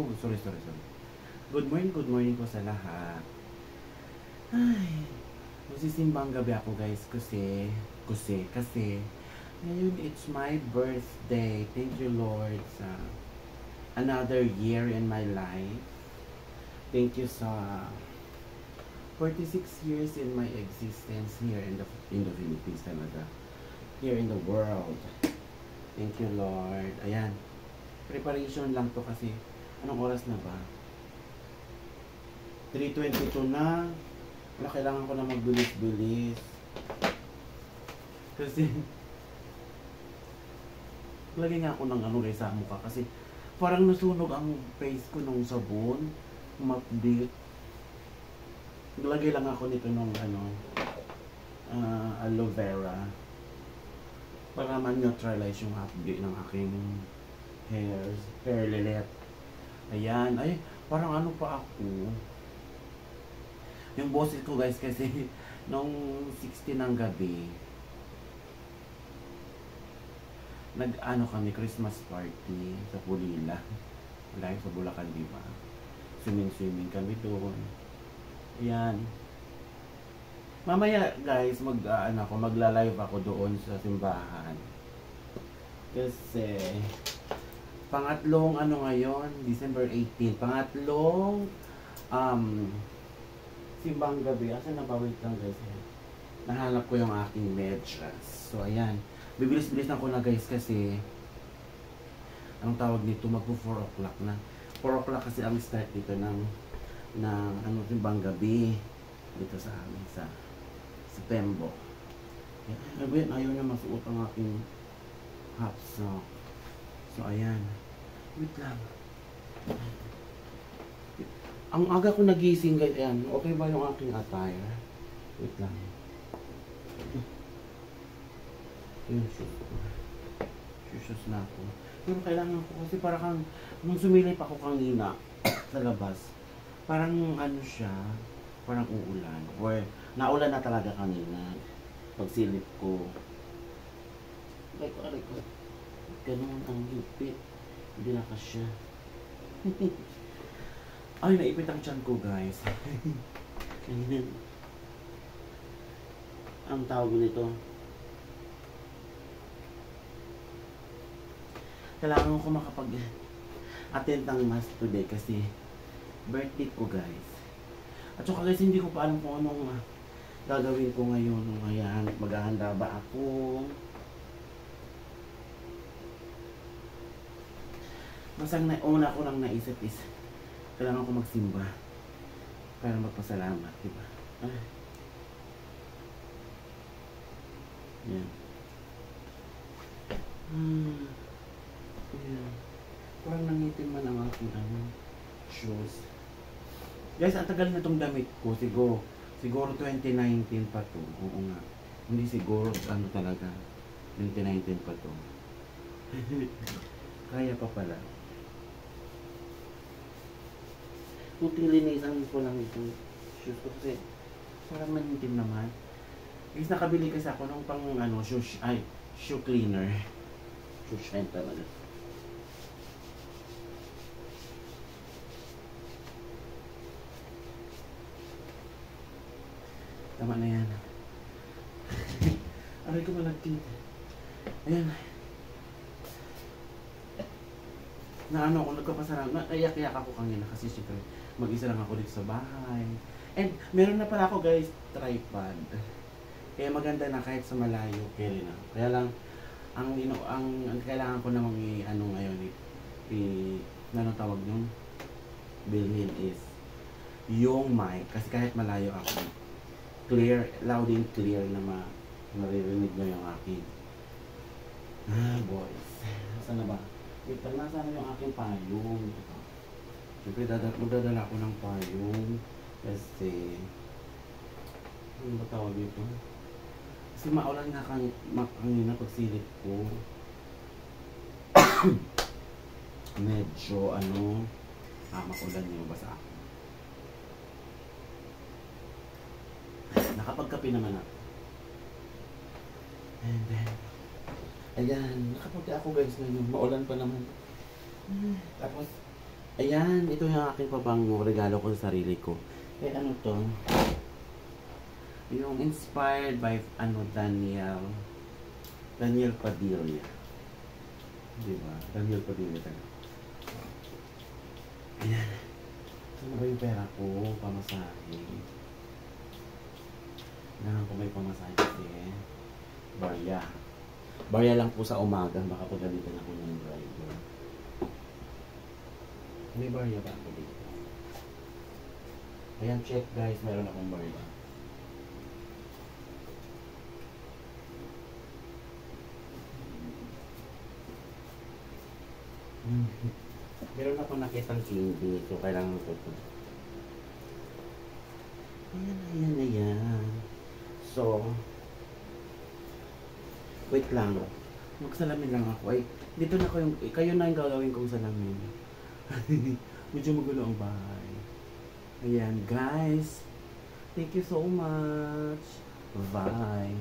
ko, sorry. Good morning po sa lahat. Ay, magsisimbang gabi ako guys kasi ngayon it's my birthday. Thank you Lord sa another year in my life. Thank you sa 46 years in my existence here in the Philippines talaga. Here in the world. Thank you Lord. Ayan. Preparation lang to kasi anong oras na ba? 3:22 na. Wala, kailangan ko na magbilis-bilis. Kasi lagay nga ako ng sa mukha kasi parang nasunog ang face ko nung sabon. Mapdit. Lagay lang ako nito nung aloe vera para man-neutralize yung hapdi ng aking hair lilet. Ayan. Ay, parang ano pa ako. Yung boses ko guys kasi nung 16 ng gabi kami Christmas party sa Pulila. Live sa Bulacan, di ba? Swimming kami doon. Ayan. Mamaya guys, magla-live ako doon sa simbahan. Kasi pangatlong ngayon, December 18. Pangatlong simbang gabi. Asa na ba? Wait lang guys. Nahanap ko yung aking medyas. So ayan. Bibilis-bilis na ko na guys kasi ang tawag nito magpo 4 o'clock na. 4 o'clock kasi ang start dito ng simbang gabi dito sa amin sa Tembo. Ayaw na masuot ang aking half sock. So ayan. Wait lang. Ang aga ko nagising guys. Ayan. Okay ba yung aking attire? Wait lang. Yung shoes na ako. Pero kailangan ko kasi parang nung sumilip ako kanina sa labas, parang siya, parang uulan. Or naulan na talaga kanina. Pagsilip ko. Aray ko. Ganun ang hipit. Hindi na kasya. Ay, naipit ang tiyan ko guys. Ang tawag nito. Kailangan ko makapag-attend ng mass today kasi birthday ko guys. At saka guys, hindi ko pa alam kung anong gagawin ko ngayon. Ayan, maghahanda ba ako? Basta una ko lang naisip is kailangan ko magsimba para magpasalamat, diba? Yan. Ayan. Parang nangitim man ang aking shoes. Guys, ang tagal na itong damit ko. Siguro 2019 pa to. Oo nga. Hindi siguro talaga. 2019 pa to. Kaya pa pala. Linisan ko lang itong shoes ko kasi parang nangitim naman. Guys, nakabili kasi ako ng pang shoe cleaner. Shoe shine talaga. Tama na yan. Aray ko malagkit. Ayan. Ako nagkapasarap. Naiyak-iyak ako kanina kasi syempre mag-isa lang ako dito sa bahay. And meron na pala ako guys, tripod. Kaya maganda na kahit sa malayo, pwede na. Kaya lang, ang kailangan ko namang ngayon, tawag nun? Bilhin is yung mic. Kasi kahit malayo ako, clear, loud and clear na maririnig nyo yung aking. Boys. Saan na ba? Wait, nasaan yung aking payong? Siyempre, magdadala ko ng payong. Kasi, ano ba tawag ito? Kasi maulan nga kanina pagsilip ko. Medyo, makulan yung basa ako. Nakapagkape naman ako. And then, ayan, nakapagka ako guys ngayon. Maulan pa naman. Tapos, Ayan, ito yung aking pabango, regalo ko sa sarili ko. Eh, ano to? Yung inspired by, Daniel Padilla. Diba? Daniel Padilla talaga. Ayan. Saan ba yung pera ko? Pamasahe. Kailangan ko may pamasahe kasi. Barya. Barya lang po sa umaga. Baka pagalitan ako ng driver. May barya ba ako dito? Ayan, check guys. Meron akong barya. Meron ako nakitang candy. So, kailangan ko ito. Ayan. So, wait lang. Magsalamin lang ako. Ay, dito na ko yung, kayo na yung gagawin kong salamin. Medyo magulo ang bahay. Ayan, guys. Thank you so much. Bye.